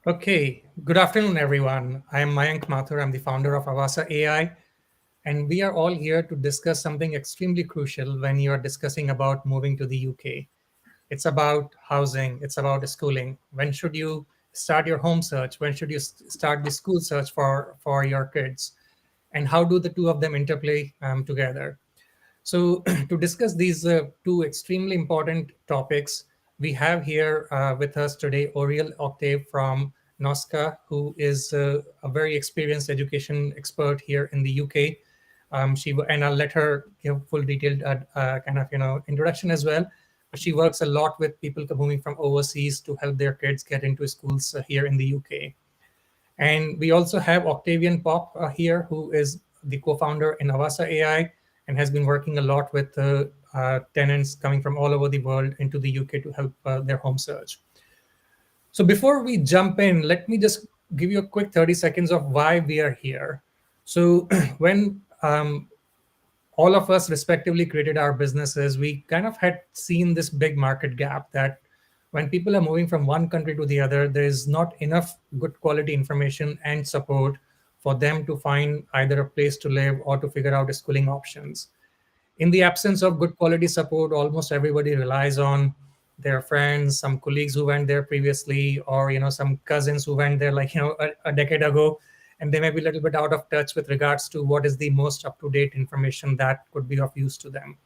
Okay, good afternoon, everyone. I am Mayank Mathur. I'm the founder of Avasa AI, and we are all here to discuss something extremely crucial when you are discussing about moving to the UK. It's about housing, it's about schooling. When should you start your home search? When should you start the school search for your kids? And how do the two of them interplay together? So, to discuss these two extremely important topics, we have here with us today Oriel Octave from NOSCA, who is a very experienced education expert here in the UK. And I'll let her give full detailed kind of introduction as well. But she works a lot with people moving from overseas to help their kids get into schools here in the UK. And we also have Octavian Pop here, who is the co-founder in Avasa AI and has been working a lot with tenants coming from all over the world into the UK to help their home search. So before we jump in, let me just give you a quick 30 seconds of why we are here. So when all of us respectively created our businesses, we kind of had seen this big market gap that when people are moving from one country to the other, there is not enough good quality information and support for them to find either a place to live or to figure out schooling options. In the absence of good quality support, almost everybody relies on their friends, some colleagues who went there previously, or some cousins who went there like a decade ago, and they may be a little bit out of touch with regards to what is the most up to date information that could be of use to them.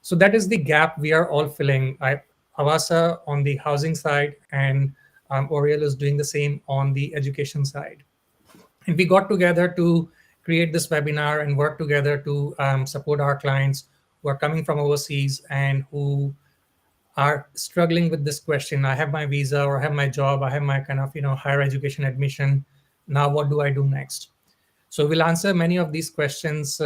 So that is the gap we are all filling. Avasa on the housing side, and Oriel is doing the same on the education side. And we got together to create this webinar and work together to support our clients who are coming from overseas and who are struggling with this question. I have my visa, or I have my job, I have my kind of higher education admission. Now what do I do next? So we'll answer many of these questions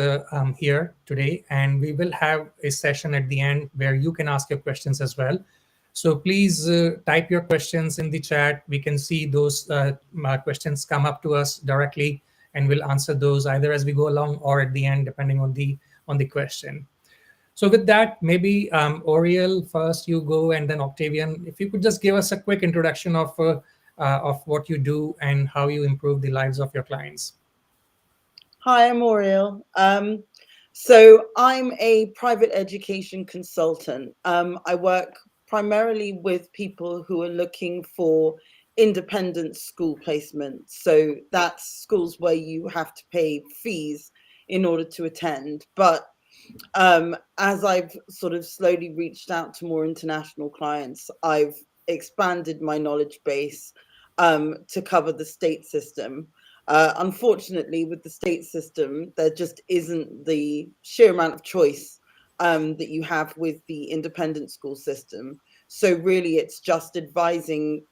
here today, and we will have a session at the end where you can ask your questions as well. So please type your questions in the chat. We can see those questions come up to us directly, and we'll answer those either as we go along or at the end, depending on the question. So with that, maybe Oriel first, you go, and then Octavian. If you could just give us a quick introduction of what you do and how you improve the lives of your clients. Hi, I'm Oriel. So I'm a private education consultant. I work primarily with people who are looking for independent school placement. So that's schools where you have to pay fees in order to attend. But as I've sort of slowly reached out to more international clients, I've expanded my knowledge base to cover the state system. Unfortunately, with the state system, there just isn't the sheer amount of choice that you have with the independent school system. So really, it's just advising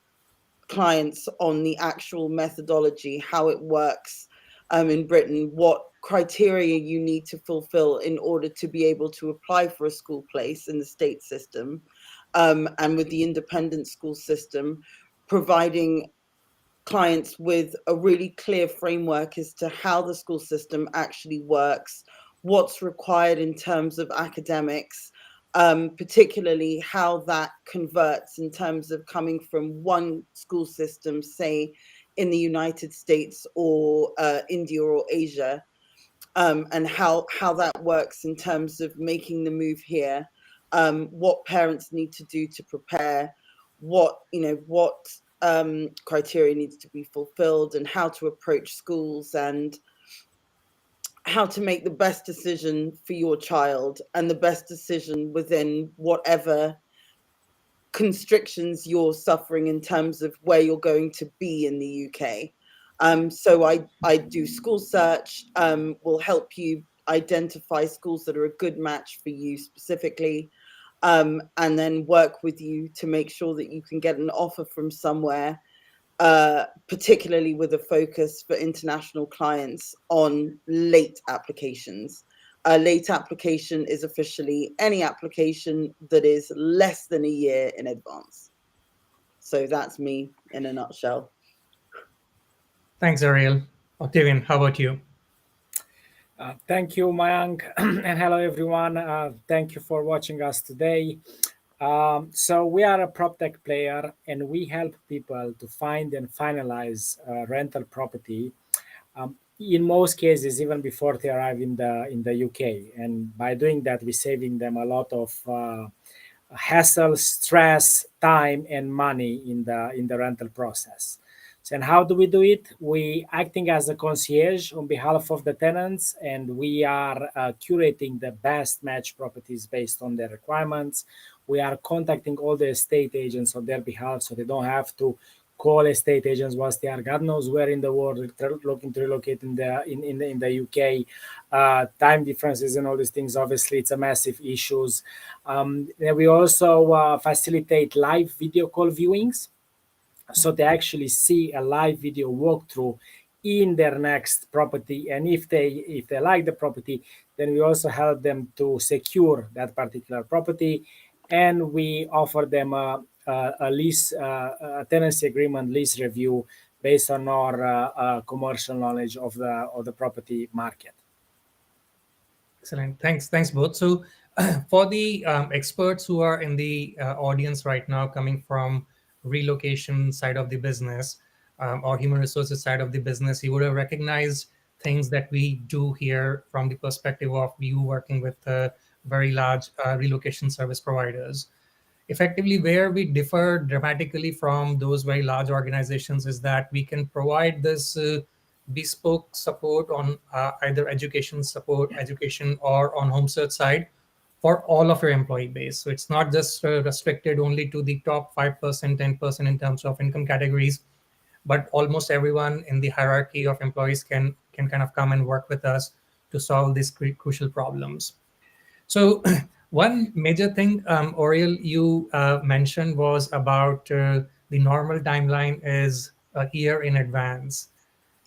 clients on the actual methodology, how it works in Britain, what criteria you need to fulfill in order to be able to apply for a school place in the state system. And with the independent school system, providing clients with a really clear framework as to how the school system actually works, what's required in terms of academics, particularly how that converts in terms of coming from one school system, say in the United States or India or Asia, and how that works in terms of making the move here, what parents need to do to prepare, what criteria needs to be fulfilled, and how to approach schools, and how to make the best decision for your child and the best decision within whatever constrictions you're suffering in terms of where you're going to be in the UK. So I do school search, will help you identify schools that are a good match for you specifically, and then work with you to make sure that you can get an offer from somewhere, particularly with a focus for international clients on late applications. A late application is officially any application that is less than a year in advance. So that's me in a nutshell. Thanks, Ariel. Octavian, how about you? Thank you, Mayank, and hello everyone. Thank you for watching us today. So we are a prop tech player, and we help people to find and finalize rental property. In most cases, even before they arrive in the UK, and by doing that, we're saving them a lot of hassle, stress, time, and money in the rental process. So, and how do we do it? We acting as a concierge on behalf of the tenants, and we are curating the best match properties based on their requirements. We are contacting all the estate agents on their behalf, so they don't have to call estate agents once they are God knows where in the world looking to relocate in the UK. Time differences and all these things. Obviously, it's a massive issues. Then we also facilitate live video call viewings, so they actually see a live video walkthrough in their next property, and if they like the property, then we also help them to secure that particular property, and we offer them a lease, a tenancy agreement lease review based on our commercial knowledge of the property market. Excellent. Thanks both. So, for the experts who are in the audience right now, coming from relocation side of the business or human resources side of the business, you would have recognized things that we do here from the perspective of you working with very large relocation service providers. Effectively, where we differ dramatically from those very large organizations is that we can provide this bespoke support on either education support, education, or on home search side for all of your employee base. So it's not just restricted only to the top 5%, 10% in terms of income categories, but almost everyone in the hierarchy of employees can kind of come and work with us to solve these crucial problems. So, one major thing, Oriel, you mentioned was about the normal timeline is a year in advance,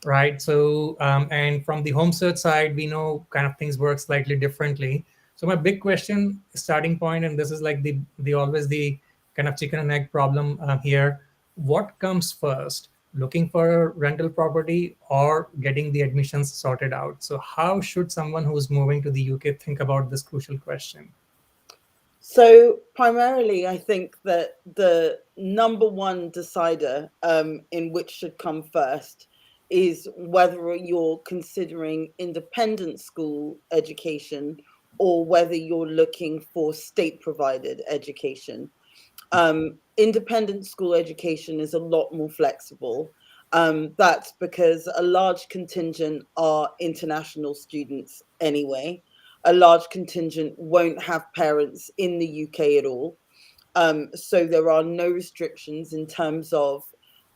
right? So, and from the home search side, we know kind of things work slightly differently. So, my big question, starting point, and this is like the always the kind of chicken and egg problem here. What comes first? Looking for a rental property or getting the admissions sorted out? So, how should someone who's moving to the UK think about this crucial question? So primarily, I think that the number one decider in which should come first is whether you're considering independent school education or whether you're looking for state provided education. Independent school education is a lot more flexible. That's because a large contingent are international students anyway. A large contingent won't have parents in the UK at all. So there are no restrictions in terms of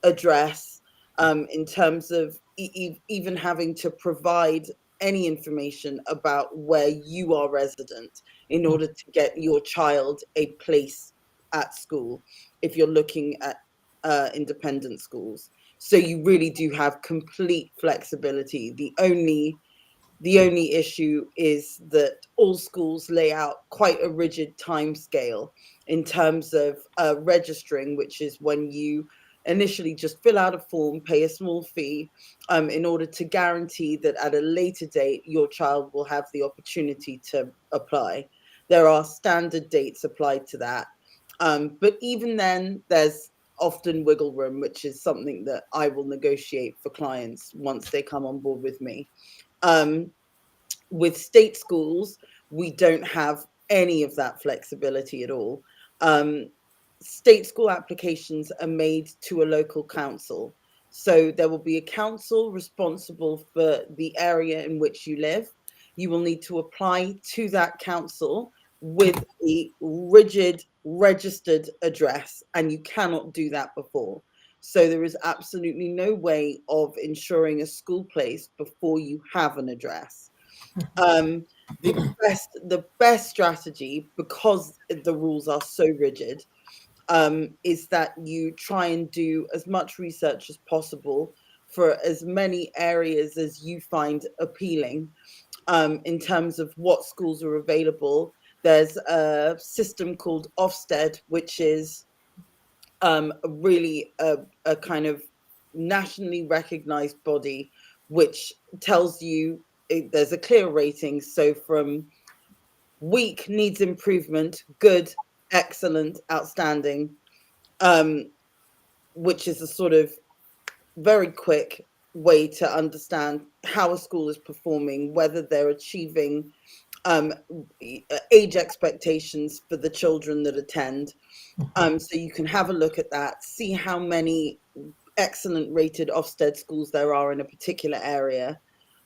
address, in terms of even having to provide any information about where you are resident in order to get your child a place at school if you're looking at independent schools. So you really do have complete flexibility. The only issue is that all schools lay out quite a rigid time scale in terms of registering, which is when you initially just fill out a form, pay a small fee, in order to guarantee that at a later date your child will have the opportunity to apply. There are standard dates applied to that. But even then, there's often wiggle room, which is something that I will negotiate for clients once they come on board with me. Um, with state schools, we don't have any of that flexibility at all. Um, State school applications are made to a local council. So there will be a council responsible for the area in which you live. You will need to apply to that council with a rigid registered address, and you cannot do that before. So there is absolutely no way of ensuring a school place before you have an address. um, the best strategy, because the rules are so rigid, is that you try and do as much research as possible for as many areas as you find appealing, in terms of what schools are available. There's a system called Ofsted, which is really a kind of nationally recognized body which tells you there's a clear rating. So from weak, needs improvement, good, excellent, outstanding, um, which is a sort of very quick way to understand how a school is performing, whether they're achieving um, age expectations for the children that attend. So you can have a look at that, see how many excellent rated Ofsted schools there are in a particular area,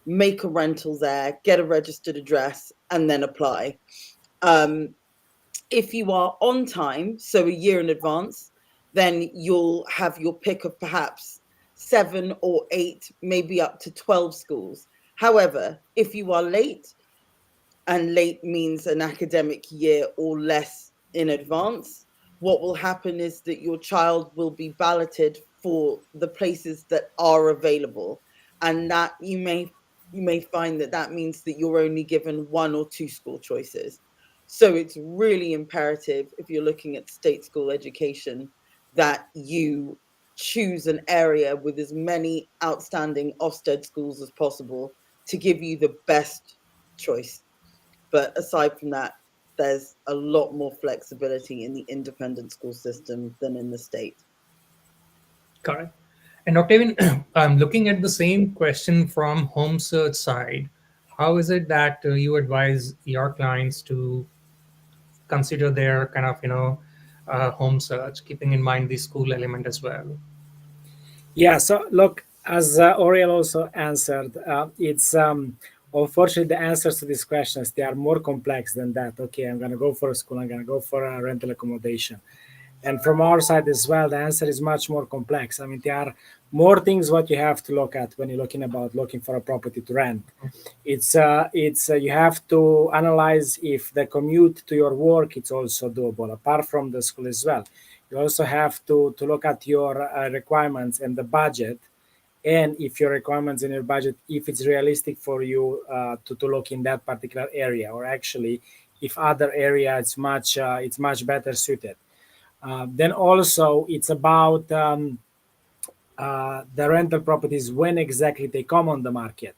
make a rental there, get a registered address, and then apply. If you are on time, so a year in advance, then you'll have your pick of perhaps 7 or 8, maybe up to 12 schools. However, if you are late, and late means an academic year or less in advance, what will happen is that your child will be balloted for the places that are available, and that you may find that that means that you're only given 1 or 2 school choices. So it's really imperative, if you're looking at state school education, that you choose an area with as many outstanding Ofsted schools as possible to give you the best choice. But aside from that, there's a lot more flexibility in the independent school system than in the state. Correct. And Octavian, I'm looking at the same question from home search side. How is it that you advise your clients to consider their kind of, home search, keeping in mind the school element as well? Yeah, so look, as Oriel also answered, it's unfortunately the answers to these questions, they are more complex than that. Okay, I'm going to go for a school, I'm going to go for a rental accommodation. And from our side as well, the answer is much more complex. I mean, there are more things what you have to look at when you're looking for a property to rent. It's you have to analyze if the commute to your work it's also doable apart from the school as well. You also have to look at your requirements and the budget, and if your requirements and your budget, if it's realistic for you to look in that particular area, or actually if other area it's much better suited. Then also it's about the rental properties, when exactly they come on the market.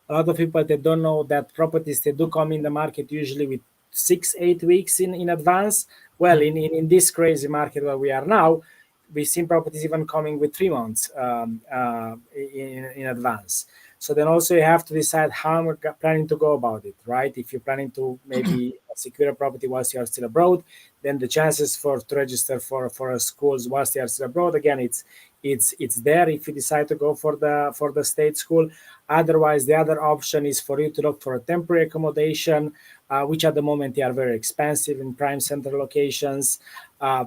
A lot of people they don't know that properties they do come in the market usually with 6 8 weeks in advance. Well, in this crazy market where we are now, we've seen properties even coming with 3 months in advance. So then also you have to decide how you're planning to go about it, right? If you're planning to maybe secure a property whilst you are still abroad, then the chances for to register for a schools whilst they are still abroad, again, it's there if you decide to go for the state school. Otherwise, the other option is for you to look for a temporary accommodation, which at the moment they are very expensive in prime center locations.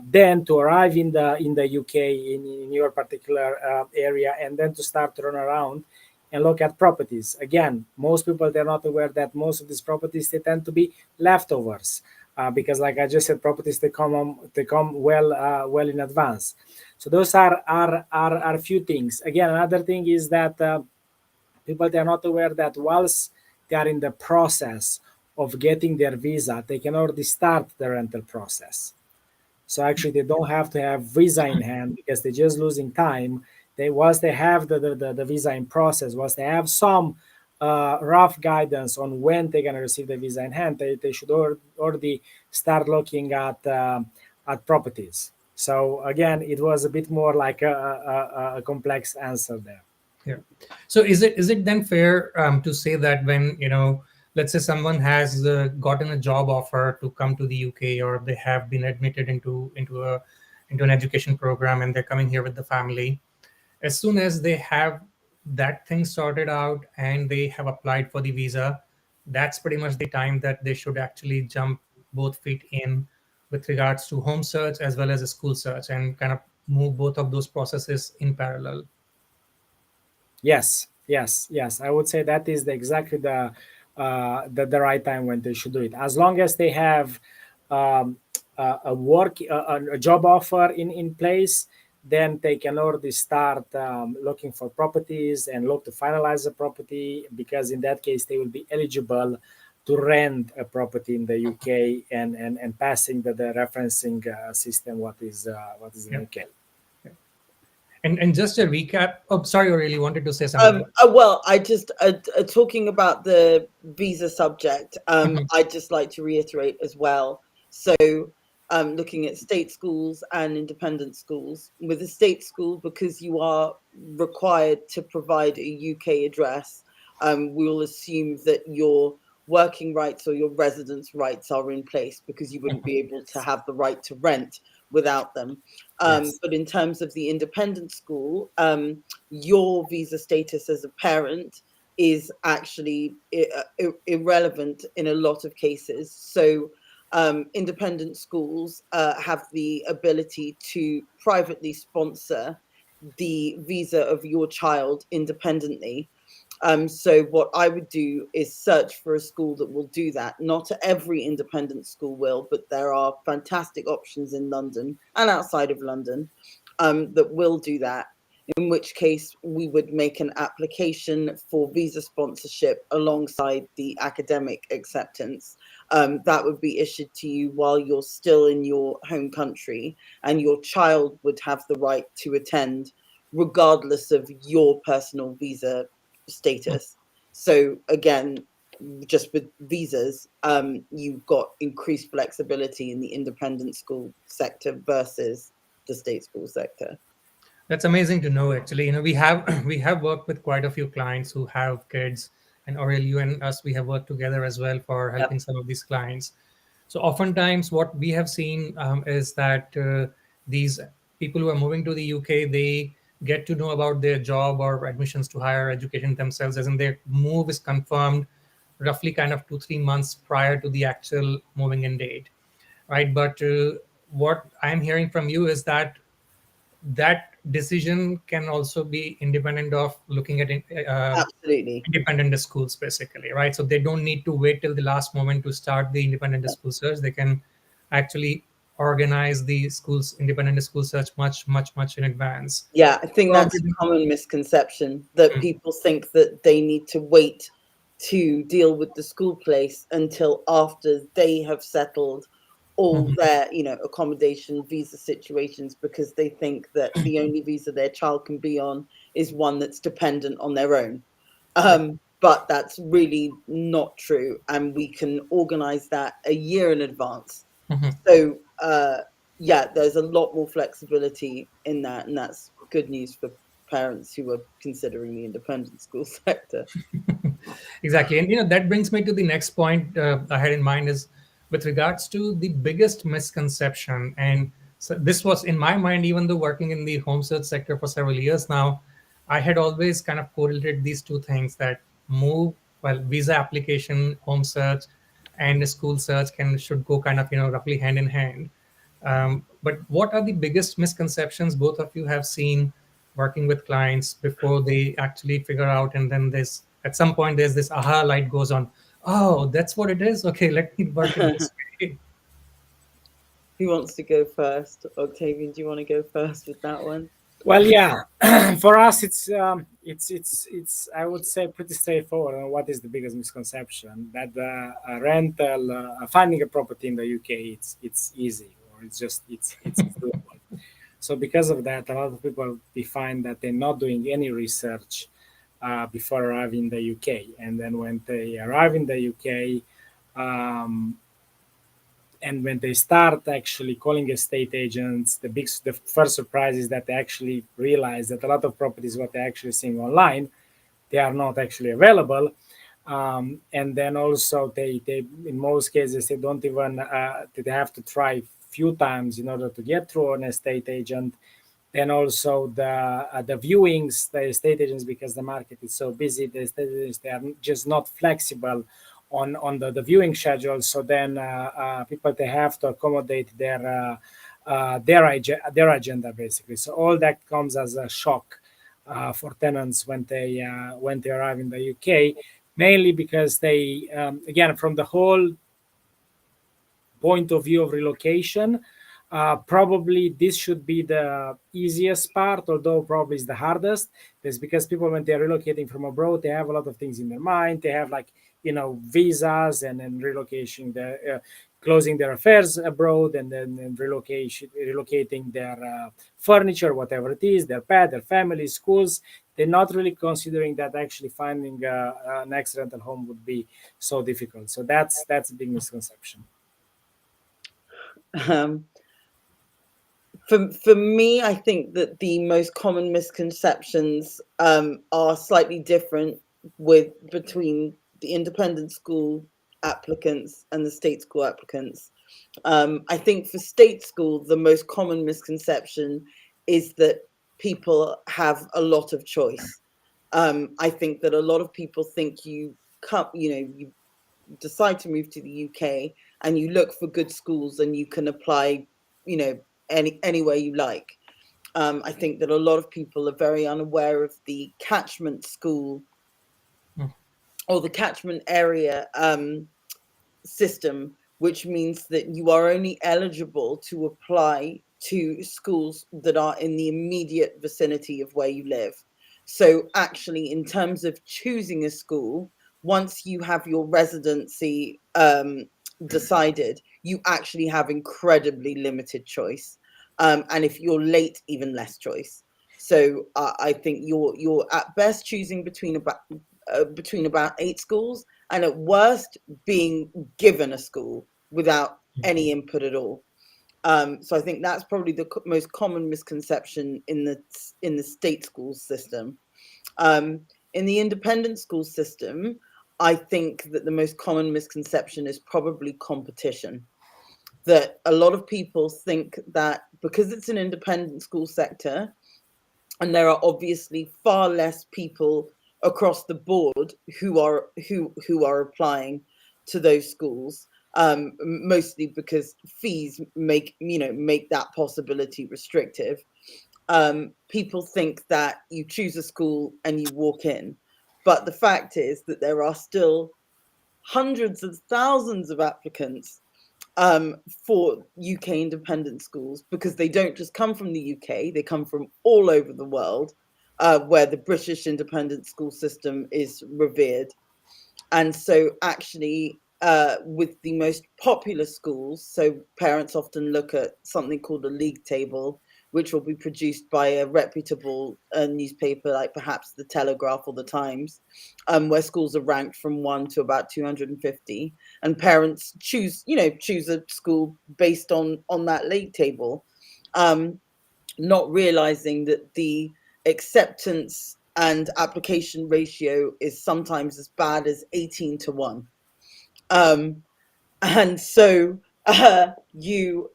Then to arrive in the UK in your particular area, and then to start to run around and look at properties. Again, most people they're not aware that most of these properties they tend to be leftovers. Because, like I just said, properties they come well in advance. So those are a few things. Again, another thing is that people they are not aware that whilst they are in the process of getting their visa, they can already start the rental process. So actually, they don't have to have visa in hand because they're just losing time. They once they have the visa in process, once they have some rough guidance on when they're gonna receive the visa in hand, they should already start looking at properties. So again, it was a bit more like a complex answer there. Yeah. So is it then fair to say that when let's say someone has gotten a job offer to come to the UK, or they have been admitted into an education program and they're coming here with the family, as soon as they have that thing sorted out and they have applied for the visa, that's pretty much the time that they should actually jump both feet in with regards to home search as well as a school search, and kind of move both of those processes in parallel. Yes. I would say that is exactly the right time when they should do it. As long as they have a job offer in place, then they can already start looking for properties and look to finalize the property, because in that case they will be eligible to rent a property in the UK, and passing the referencing system what is in Yeah. UK. And just a recap. Oh, sorry, I really wanted to say something. Well, I just talking about the visa subject. I'd just like to reiterate as well. So looking at state schools and independent schools. With a state school, because you are required to provide a UK address, we will assume that your working rights or your residence rights are in place, because you wouldn't be able to have the right to rent without them. Yes. But in terms of the independent school, your visa status as a parent is actually irrelevant in a lot of cases. So independent schools have the ability to privately sponsor the visa of your child independently. So what I would do is search for a school that will do that. Not every independent school will, but there are fantastic options in London and outside of London that will do that. In which case, we would make an application for visa sponsorship alongside the academic acceptance. That would be issued to you while you're still in your home country, and your child would have the right to attend regardless of your personal visa status. So again, just with visas, you've got increased flexibility in the independent school sector versus the state school sector. That's amazing to know. Actually, we have we have worked with quite a few clients who have kids, and Aurel, you and us, we have worked together as well for Yep. helping some of these clients. So oftentimes, what we have seen is that these people who are moving to the UK, they get to know about their job or admissions to higher education themselves, as in their move is confirmed roughly kind of 2 3 months prior to the actual moving in date, right? But what I'm hearing from you is that that decision can also be independent of looking at Absolutely. independent schools, basically, right? So they don't need to wait till the last moment to start the independent Yeah. school search. They can actually organize the schools independent school search much in advance. Yeah, I think So that's a common misconception, that people think that they need to wait to deal with the school place until after they have settled all Mhm. their, accommodation visa situations, because they think that the only visa their child can be on is one that's dependent on their own. Yeah. But that's really not true, and we can organize that a year in advance. Mhm. So yeah, there's a lot more flexibility in that, and that's good news for parents who are considering the independent school sector. Exactly. And that brings me to the next point I had in mind, is with regards to the biggest misconception. And so this was in my mind, even though working in the home search sector for several years now, I had always kind of correlated these two things, that move, well, visa application, home search, and school search should go kind of roughly hand in hand. But what are the biggest misconceptions both of you have seen working with clients before they actually figure out, and then there's at some point there's this aha light goes on. Oh, that's what it is. Okay, let me work it this way. Who wants to go first? Octavian, do you want to go first with that one? Well, yeah, for us, it's I would say pretty straightforward. And what is the biggest misconception? That a rental, finding a property in the UK, it's easy, or it's doable. So because of that, a lot of people define that they're not doing any research before arriving in the UK, and then when they arrive in the UK, um, and when they start actually calling estate agents, the first surprise is that they actually realize that a lot of properties what they're actually seeing online, they are not actually available. And then also they in most cases they don't even they have to try few times in order to get through an estate agent. Then also the viewings, the estate agents, because the market is so busy, the estate agents, they are just not flexible on the viewing schedule. So then people, they have to accommodate their agenda, basically. So all that comes as a shock for tenants when they arrive in the UK, mainly because they again, from the whole point of view of relocation, probably this should be the easiest part, although probably is the hardest. That's because people, when they're relocating from abroad, they have a lot of things in their mind. They have, like, visas, and then relocation, closing their affairs abroad, and then relocating their furniture, whatever it is, their pet, their family, schools. They're not really considering that actually finding an next rental home would be so difficult. So that's a big misconception. Um, for me, I think that the most common misconceptions are slightly different with between the independent school applicants and the state school applicants. I think for state school, the most common misconception is that people have a lot of choice. I think that a lot of people think you decide to move to the UK and you look for good schools and you can apply, you know, anywhere you like. I think that a lot of people are very unaware of the catchment school Mm. or the catchment area system, which means that you are only eligible to apply to schools that are in the immediate vicinity of where you live. So, actually, in terms of choosing a school, once you have your residency decided, you actually have incredibly limited choice. And if you're late, even less choice. So I think you're at best choosing between about 8 schools, and at worst being given a school without any input at all. So I think that's probably the most common misconception in the state school system. Um, in the independent school system, I think that the most common misconception is probably competition. That a lot of people think that because it's an independent school sector, and there are obviously far less people across the board who are applying to those schools, mostly because fees make that possibility restrictive. People think that you choose a school and you walk in, but the fact is that there are still hundreds of thousands of applicants for UK independent schools, because they don't just come from the UK, they come from all over the world, where the British independent school system is revered. And so, actually, with the most popular schools, so parents often look at something called a league table, which will be produced by a reputable newspaper like perhaps the Telegraph or the Times, where schools are ranked from 1 to about 250, and parents choose a school based on that league table, um, not realizing that the acceptance and application ratio is sometimes as bad as 18 to 1. um, and so you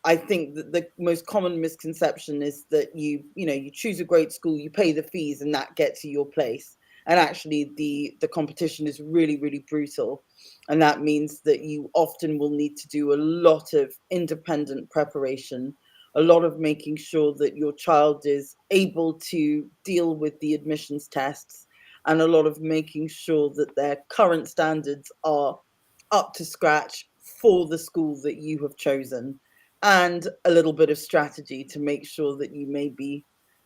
I think that the most common misconception is that you choose a great school, you pay the fees, and that gets you your place. And actually, the competition is really, really brutal, and that means that you often will need to do a lot of independent preparation, a lot of making sure that your child is able to deal with the admissions tests, and a lot of making sure that their current standards are up to scratch for the school that you have chosen, and a little bit of strategy to make sure that you maybe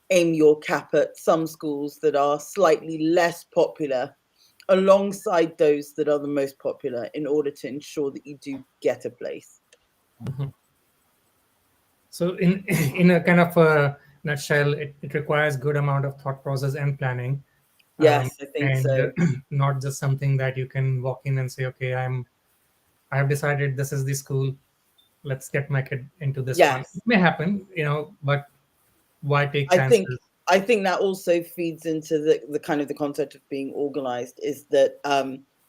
aim your cap at some schools that are slightly less popular alongside those that are the most popular, in order to ensure that you do get a place. Mhm. So, in in a kind of a nutshell, it requires good amount of thought process and planning, um, Yes, I think and so. not just something that you can walk in and say, "Okay, I have decided this is the school. Let's get my kid into this one." It Yes, may happen, but why take I think chances? I think that also feeds into the kind of the concept of being organized, is that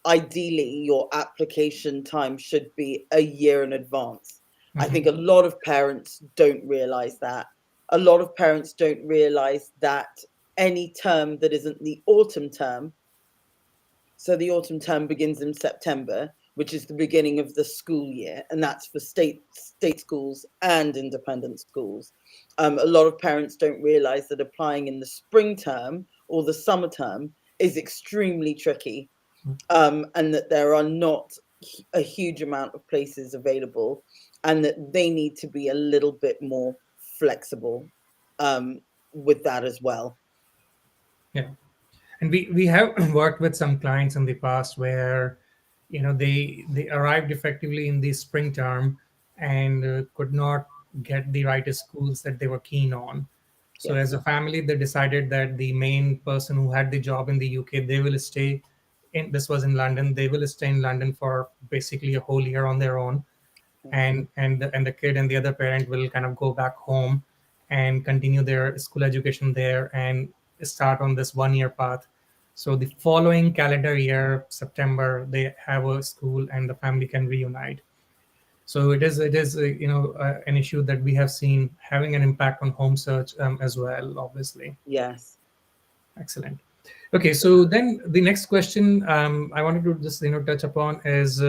ideally your application time should be a year in advance. I Mhm. think a lot of parents don't realize that. A lot of parents don't realize that any term that isn't the autumn term, so the autumn term begins in September, which is the beginning of the school year, and that's for state schools and independent schools. A lot of parents don't realize that applying in the spring term or the summer term is extremely tricky, and that there are not a huge amount of places available, and that they need to be a little bit more flexible um, with that as well. Yeah. And we have worked with some clients in the past where they arrived effectively in the spring term and could not get the right schools that they were keen on. So as Yes. a family, they decided that the main person who had the job in the UK, they will stay in, this was in London, they will stay in London for basically a whole year on their own, and the kid and the other parent will kind of go back home and continue their school education there and start on this 1 year path. So the following calendar year, September, they have a school and the family can reunite. So it is an issue that we have seen having an impact on home search as well, obviously. Yes. Excellent. Okay, so then the next question I wanted to just touch upon is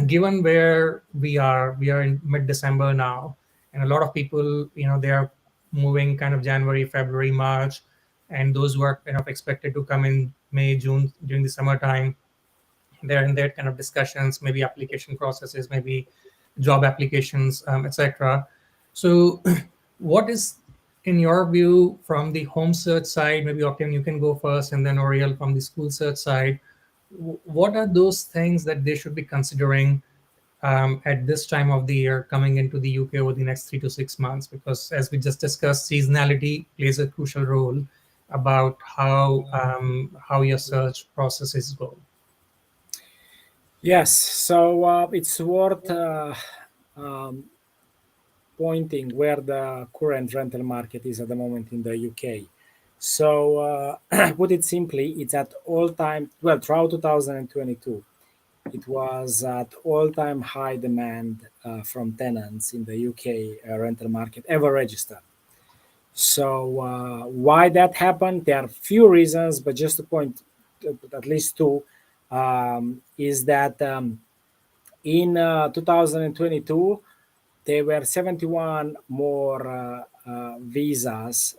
given where we are in mid-December now, and a lot of people they are moving kind of January, February, March, and those who are kind of expected to come in May, June during the summertime, they're in their kind of discussions, maybe application processes, maybe job applications, etc. So, what is, in your view, from the home search side? Maybe Octane, you can go first, and then Oriel from the school search side. What are those things that they should be considering at this time of the year coming into the UK over the next 3 to 6 months? Because as we just discussed, seasonality plays a crucial role about how your search processes go. Yes, so it's worth um, pointing where the current rental market is at the moment in the UK. So, put it simply, it's at all time, well, throughout 2022, it was at all time high demand from tenants in the UK rental market ever registered. So, why that happened? There are few reasons, but just to point at least two is that in 2022, there were 71 more visas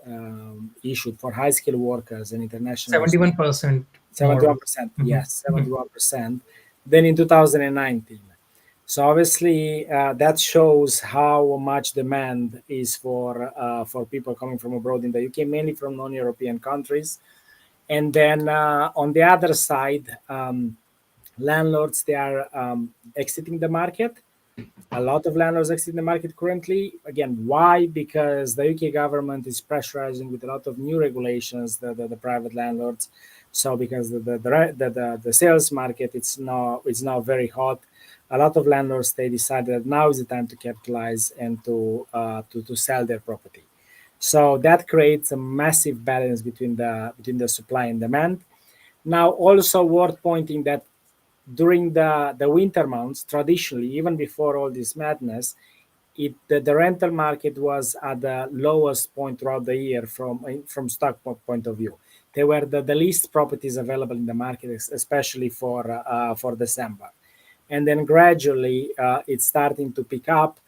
issued for high skilled workers and international students. 71% more. 71%, Mhm. yes, 71%, than in 2019. So obviously, that shows how much demand is for people coming from abroad in the UK, mainly from non-European countries. And then on the other side, landlords they are exiting the market. A lot of landlords exiting the market currently. Again, why? Because the UK government is pressurizing with a lot of new regulations the private landlords. So because the sales market it's now very hot, a lot of landlords they decided that now is the time to capitalize and to sell their property. So that creates a massive balance between the supply and demand. Now, also worth pointing that during the winter months, traditionally, even before all this madness, the rental market was at the lowest point throughout the year from stock point of view. There were the least properties available in the market, especially for December, and then gradually it's starting to pick up.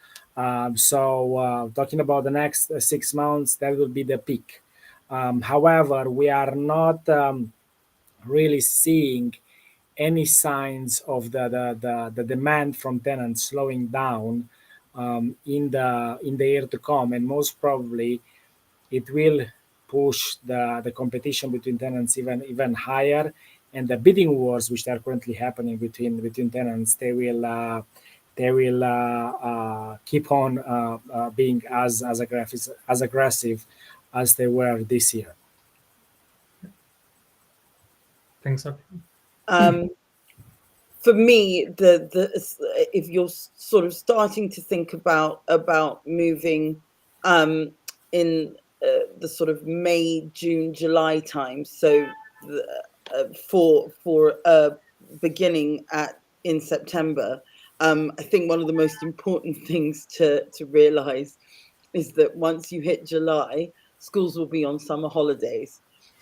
So talking about the next 6 months, that will be the peak. However, we are not really seeing any signs of the demand from tenants slowing down in the year to come, and most probably it will push the competition between tenants even higher, and the bidding wars which are currently happening between tenants they will keep on being as aggressive as they were this year. Thanks, Octane. Um, for me, the if you're sort of starting to think about moving in the sort of May, June, July time, so for beginning in September, I think one of the most important things to realize is that once you hit July, schools will be on summer holidays.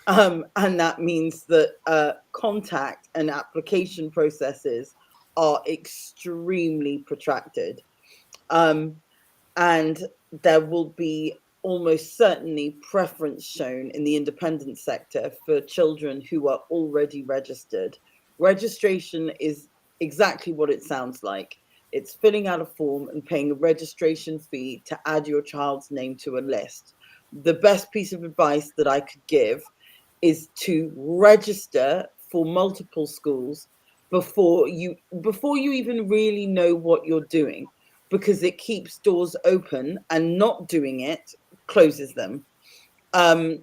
And that means that contact and application processes are extremely protracted. Um, and there will be almost certainly preference shown in the independent sector for children who are already registered. Registration is exactly what it sounds like. It's filling out a form and paying a registration fee to add your child's name to a list. The best piece of advice that I could give is to register for multiple schools before you even really know what you're doing, because it keeps doors open, and not doing it closes them. Um,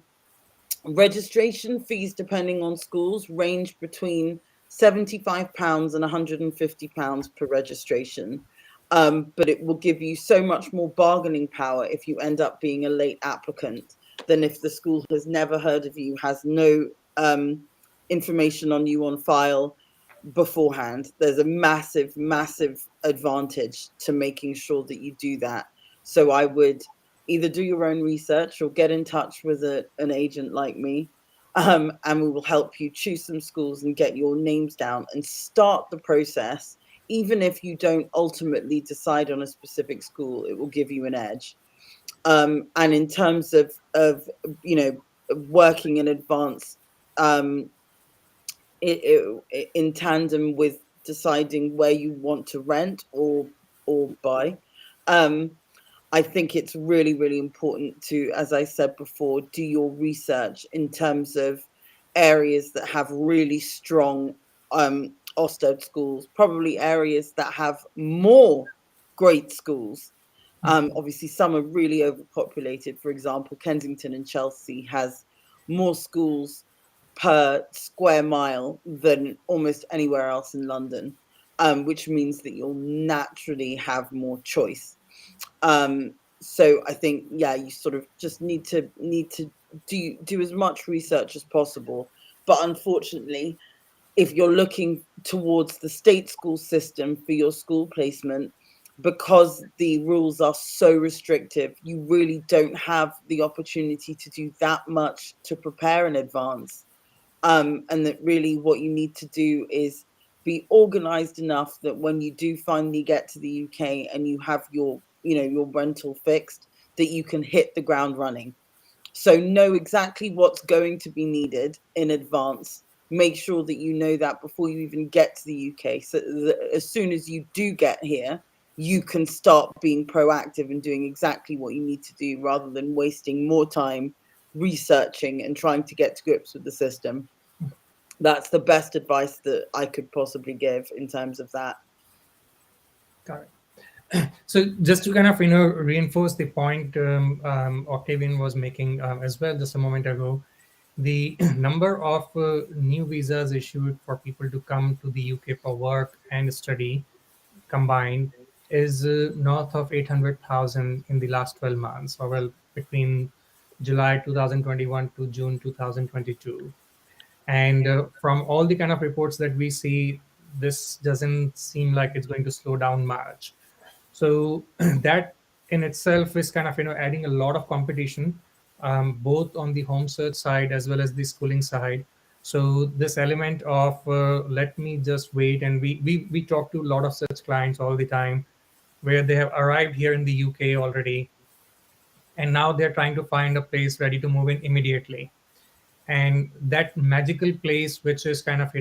Registration fees, depending on schools, range between £75 and £150 per registration. but it will give you so much more bargaining power if you end up being a late applicant than if the school has never heard of you, has no information on you on file beforehand. There's a massive, massive advantage to making sure that you do that. So I would either do your own research or get in touch with an agent like me, and we will help you choose some schools and get your names down and start the process. Even if you don't ultimately decide on a specific school, it will give you an edge. And in terms of you know, working in advance, um, in tandem with deciding where you want to rent or buy, um, I think it's really, really important to, as I said before, do your research in terms of areas that have really strong Ofsted schools, probably areas that have more great schools. Obviously, some are really overpopulated. For example, Kensington and Chelsea has more schools per square mile than almost anywhere else in London, which means that you'll naturally have more choice. So I think, yeah, you sort of just need to do as much research as possible. But unfortunately, if you're looking towards the state school system for your school placement, because the rules are so restrictive, you really don't have the opportunity to do that much to prepare in advance. And that really what you need to do is be organized enough that when you do finally get to the UK and you have your, you know, your rental fixed, that you can hit the ground running. So know exactly what's going to be needed in advance. Make sure that you know that before you even get to the UK, so that as soon as you do get here, you can start being proactive and doing exactly what you need to do, rather than wasting more time researching and trying to get to grips with the system. That's the best advice that I could possibly give in terms of that. Got it. So just to kind of reinforce the point Octavian was making as well just a moment ago, the number of new visas issued for people to come to the UK for work and study combined is north of 800,000 in the last 12 months, or well, between July 2021 to June 2022. And from all the kind of reports that we see, this doesn't seem like it's going to slow down much. So that in itself is kind of adding a lot of competition, both on the home search side as well as the schooling side. So this element of let me just wait, and we talk to a lot of such clients all the time, where they have arrived here in the UK already, and now they're trying to find a place ready to move in immediately. And that magical place, which is kind of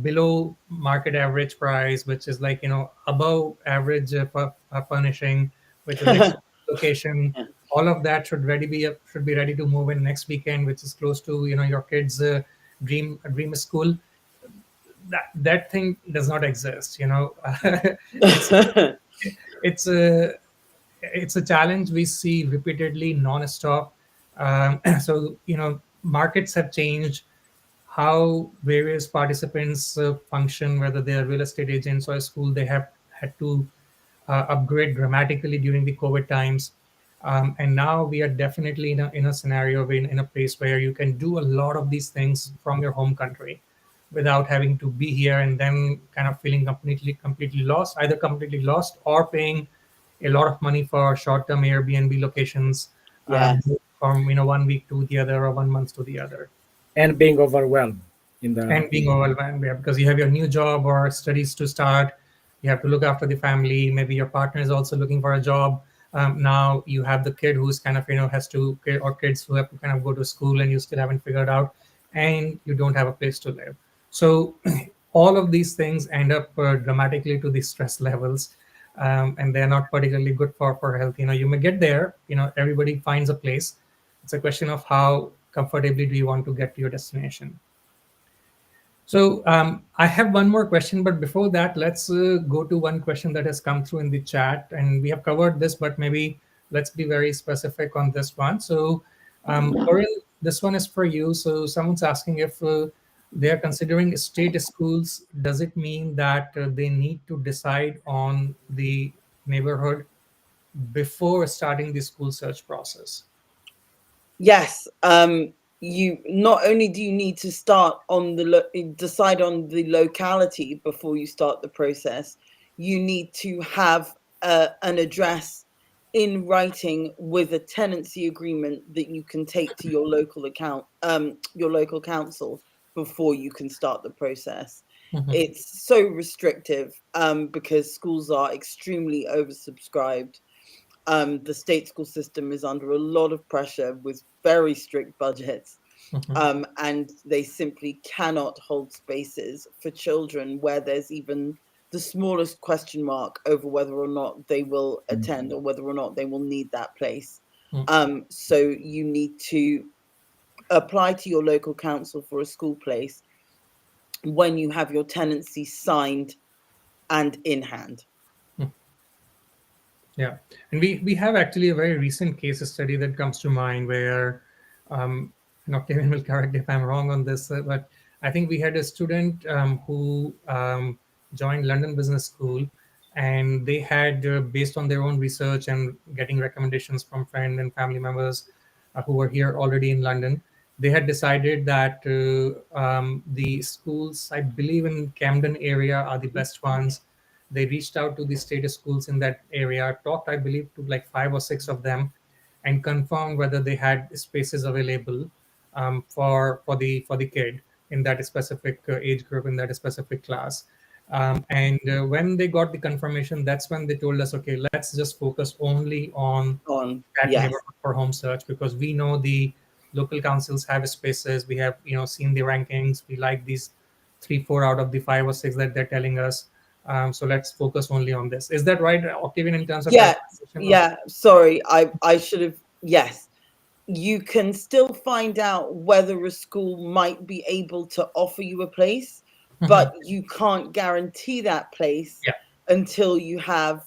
below market average price, which is like above average furnishing, which is like location, all of that should be ready to move in next weekend, which is close to your kids dream school. That thing does not exist. it's it's a it's a challenge we see repeatedly non-stop. So markets have changed, how various participants function, whether they are real estate agents or a school, they have had to upgrade dramatically during the COVID times. And now we are definitely in a scenario, in a place where you can do a lot of these things from your home country without having to be here and then kind of feeling completely lost, either completely lost or paying a lot of money for short-term Airbnb locations, Yes. from 1 week to the other or 1 month to the other, and being overwhelmed in the and being overwhelmed, yeah, because you have your new job or studies to start. You have to look after the family. Maybe your partner is also looking for a job. Now you have the kid who's kind of has to, or kids who have to kind of go to school, and you still haven't figured out, and you don't have a place to live. So all of these things end up dramatically to the stress levels, and they're not particularly good for health. You may get there. Everybody finds a place. It's a question of how comfortably do you want to get to your destination. So I have one more question, but before that, let's go to one question that has come through in the chat, and we have covered this, but maybe let's be very specific on this one. So, Corinne, this one is for you. So someone's asking if they are considering state schools, does it mean that they need to decide on the neighborhood before starting the school search process? Yes, you not only do you need to start on the decide on the locality before you start the process, you need to have an address in writing with a tenancy agreement that you can take to your local council before you can start the process. Mhm, It's so restrictive because schools are extremely oversubscribed. The state school system is under a lot of pressure with very strict budgets, mhm, and they simply cannot hold spaces for children where there's even the smallest question mark over whether or not they will attend or whether or not they will need that place. mhm, So you need to apply to your local council for a school place when you have your tenancy signed and in hand. mhm. Yeah, and we have actually a very recent case study that comes to mind where, and Octavian will correct if I'm wrong on this, but I think we had a student who joined London Business School, and they had, based on their own research and getting recommendations from friends and family members who were here already in London, they had decided that the schools, I believe in Camden area, are the best ones. They reached out to the state schools in that area, talked, I believe, to like five or six of them, and confirmed whether they had spaces available for the kid in that specific age group, in that specific class. And when they got the confirmation, that's when they told us, okay, let's just focus only on On, that yes, neighborhood for home search, because we know the local councils have spaces. We have, seen the rankings. We like these 3 4 out of the 5 or 6 that they're telling us. So let's focus only on this. Is that right, Octavian, in terms of your yes, conversation? Okay. yeah. Sorry, I should have. Yes, you can still find out whether a school might be able to offer you a place, Mhm. but you can't guarantee that place Yeah, until you have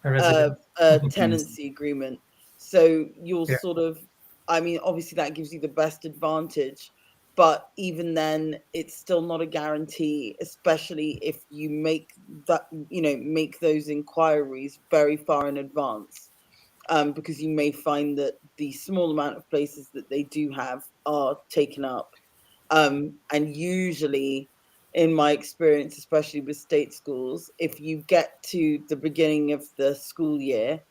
a a, resident. a Mhm. tenancy agreement. So you'll Yeah. sort of, I mean, obviously that gives you the best advantage, but even then, it's still not a guarantee, especially if you make make those inquiries very far in advance, because you may find that the small amount of places that they do have are taken up. And usually, in my experience, especially with state schools, if you get to the beginning of the school year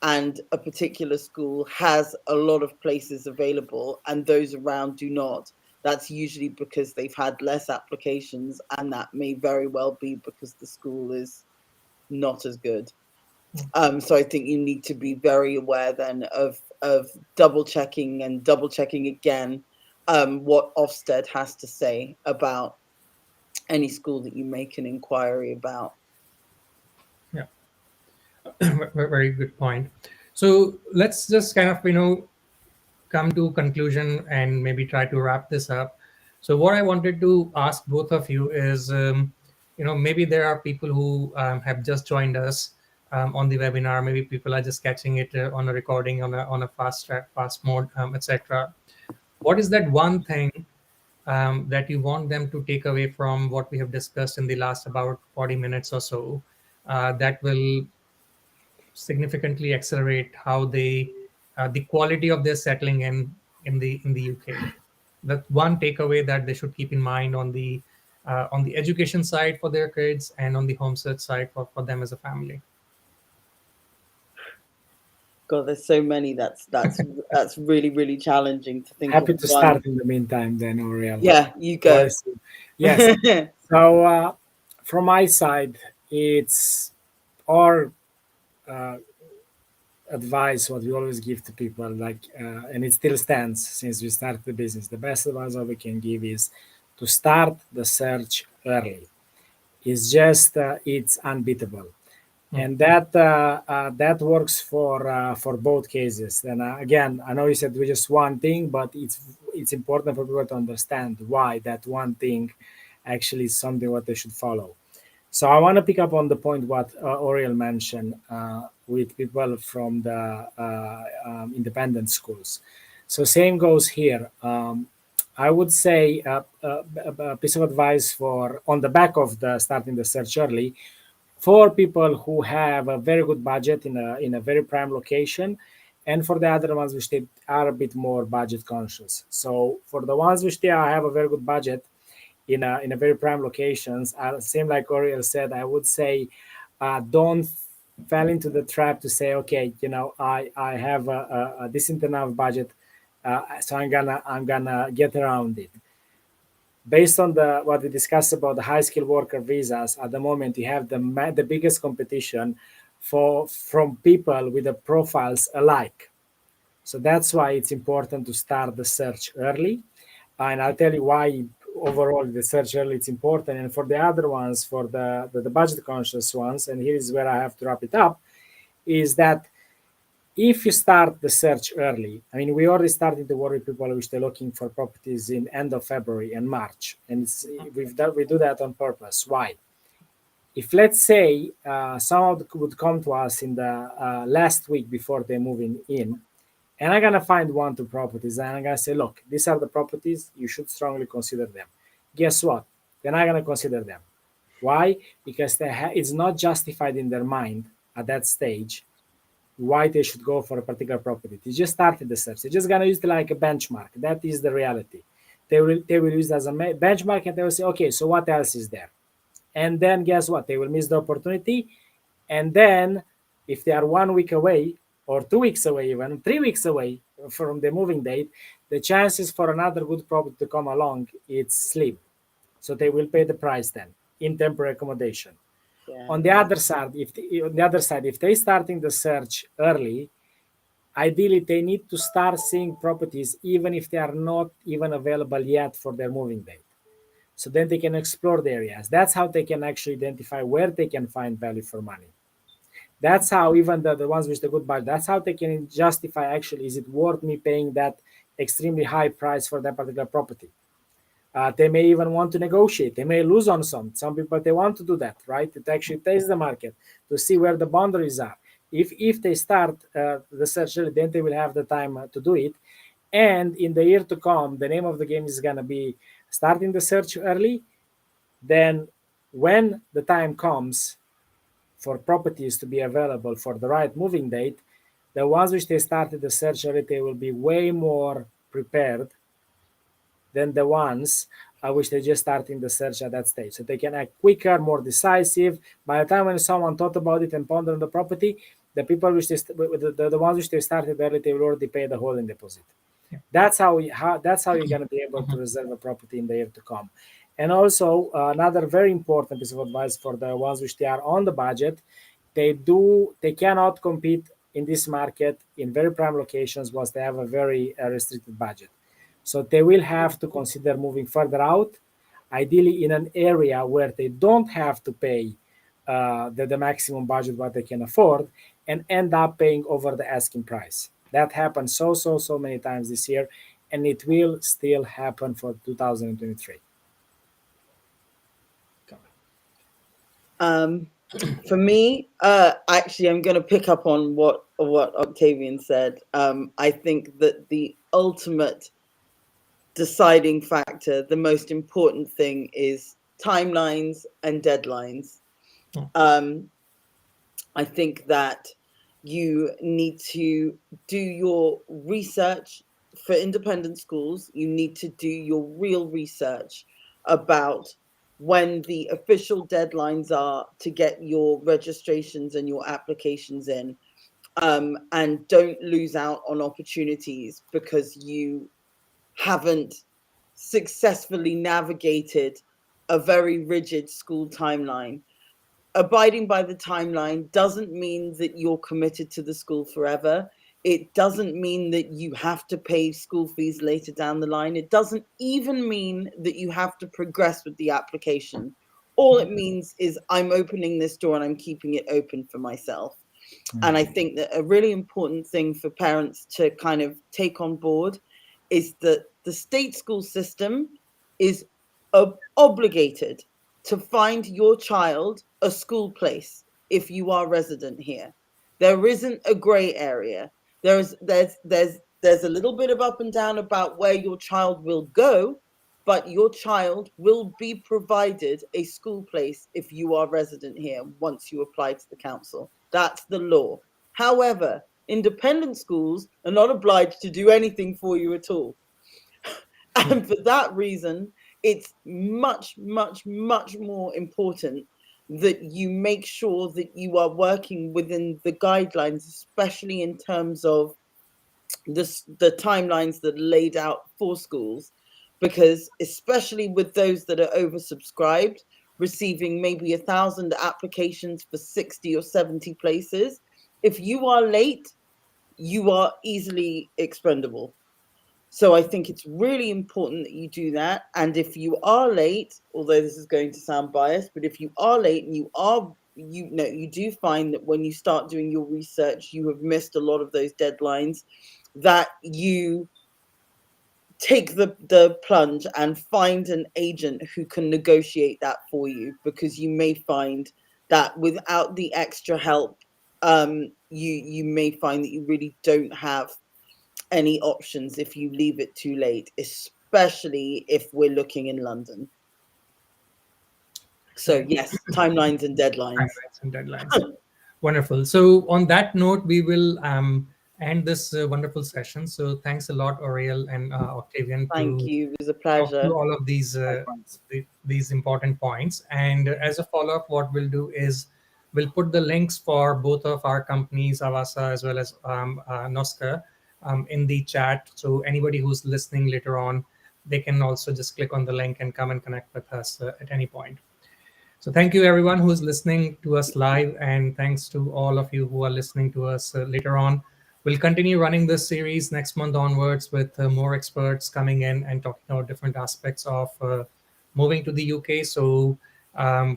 and a particular school has a lot of places available and those around do not, that's usually because they've had less applications, and that may very well be because the school is not as good. So I think you need to be very aware then of double checking and double checking again what Ofsted has to say about any school that you make an inquiry about. Yeah. Very good point. So let's just kind of, come to conclusion and maybe try to wrap this up. So what I wanted to ask both of you is, maybe there are people who have just joined us on the webinar. Maybe people are just catching it on a recording on a fast track, fast mode, etc. What is that one thing that you want them to take away from what we have discussed in the last about 40 minutes or so, that will significantly accelerate how they the quality of their settling in the UK? That one takeaway that they should keep in mind on the education side for their kids and on the home search side for them as a family. God, there's so many. That's really really challenging to think of Happy to one. start in the meantime, then, Oriel. Yeah, you Before I go. see. Yes. So, from my side, it's our uh, advice what we always give to people, like, and it still stands since we started the business. The best advice that we can give is to start the search early. It's just it's unbeatable, Hmm. and that works for both cases. And again, I know you said we just one thing, but it's important for people to understand why that one thing actually is something what they should follow. So I want to pick up on the point what Oriel mentioned with people from the independent schools. So same goes here. I would say a piece of advice for on the back of the starting the search early for people who have a very good budget in a very prime location, and for the other ones which they are a bit more budget conscious. So for the ones which they have a very good budget in a very prime locations, same like Oriel said, I would say don't fall into the trap to say, okay, I have a decent enough budget, so I'm gonna get around it. Based on the what we discussed about the high skilled worker visas, at the moment you have the biggest competition for from people with the profiles alike. So that's why it's important to start the search early, and I'll tell you why overall the search early it's important. And for the other ones, for the budget conscious ones, and here is where I have to wrap it up, is that if you start the search early, I mean, we already started to worry people which they're looking for properties in end of February and March, and we do that on purpose. Why? If let's say someone would come to us in the last week before they're moving in, and I'm gonna find 1, 2 properties, and I'm gonna say, look, these are the properties you should strongly consider them. Guess what? They're not gonna consider them. Why? Because it's not justified in their mind at that stage why they should go for a particular property. They just started the search. They're just gonna use it like a benchmark. That is the reality. They will use it as a benchmark, and they will say, okay, so what else is there? And then guess what? They will miss the opportunity. And then if they are 1 week away, or 2 weeks away, even 3 weeks away from the moving date, the chances for another good property to come along it's slim. So they will pay the price then in temporary accommodation. Yeah. On the other side, if they starting the search early, ideally they need to start seeing properties even if they are not even available yet for their moving date. So then they can explore the areas. That's how they can actually identify where they can find value for money. That's how even the ones with the good budget, that's how they can justify actually, is it worth me paying that extremely high price for that particular property? They may even want to negotiate. They may lose on some people. They want to do that, right? To actually test the market to see where the boundaries are. If they start the search early, then they will have the time to do it. And in the year to come, the name of the game is gonna be starting the search early. Then, when the time comes for properties to be available for the right moving date, the ones which they started the search early, they will be way more prepared than the ones which they just starting the search at that stage. So they can act quicker, more decisive. By the time when someone thought about it and pondered on the property, the people which the ones which they started early, they will already pay the holding deposit. Yeah. That's how you're going to be able to reserve a property in the year to come. And also another very important piece of advice for the ones which they are on the budget, they cannot compete in this market in very prime locations once they have a very restricted budget. So they will have to consider moving further out, ideally in an area where they don't have to pay the maximum budget what they can afford, and end up paying over the asking price. That happened so many times this year, and it will still happen for 2023. For me, actually, I'm going to pick up on what Octavian said. I think that the ultimate deciding factor, the most important thing, is timelines and deadlines. I think that you need to do your research for independent schools. You need to do your real research about when the official deadlines are to get your registrations and your applications in, and don't lose out on opportunities because you haven't successfully navigated a very rigid school timeline. Abiding by the timeline doesn't mean that you're committed to the school forever. It doesn't mean that you have to pay school fees later down the line. It doesn't even mean that you have to progress with the application. All it means is I'm opening this door and I'm keeping it open for myself. And I think that a really important thing for parents to kind of take on board is that the state school system is obligated to find your child a school place if you are resident here. There isn't a gray area. There's there's a little bit of up and down about where your child will go, but your child will be provided a school place if you are resident here once you apply to the council. That's the law. However, independent schools are not obliged to do anything for you at all. And for that reason, it's much, much, much more important that you make sure that you are working within the guidelines, especially in terms of the timelines that are laid out for schools, because especially with those that are oversubscribed, receiving maybe 1,000 applications for 60 or 70 places, if you are late, you are easily expendable. So I think it's really important that you do that. And if you are late, although this is going to sound biased, but if you are late and you do find that when you start doing your research, you have missed a lot of those deadlines, that you take the plunge and find an agent who can negotiate that for you, because you may find that without the extra help, you may find that you really don't have any options if you leave it too late, especially if we're looking in London. So yes, timelines and deadlines. Timelines and deadlines. Wonderful. So on that note, we will end this wonderful session. So thanks a lot, Auriel and Octavian, Thank to you. It was a talk pleasure. through all of these Likewise. these important points. And as a follow up, what we'll do is we'll put the links for both of our companies, Avasa as well as Noska, in the chat. So anybody who's listening later on, they can also just click on the link and come and connect with us at any point. So thank you everyone who's listening to us live, and thanks to all of you who are listening to us later on. We'll continue running this series next month onwards with more experts coming in and talking about different aspects of moving to the UK. So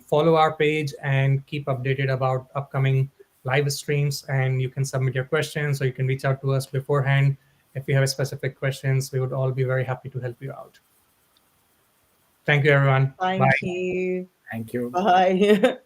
follow our page and keep updated about upcoming live streams, and you can submit your questions or you can reach out to us beforehand. If you have specific questions, we would all be very happy to help you out. Thank you, everyone. Thank Bye. you. Thank you. Bye.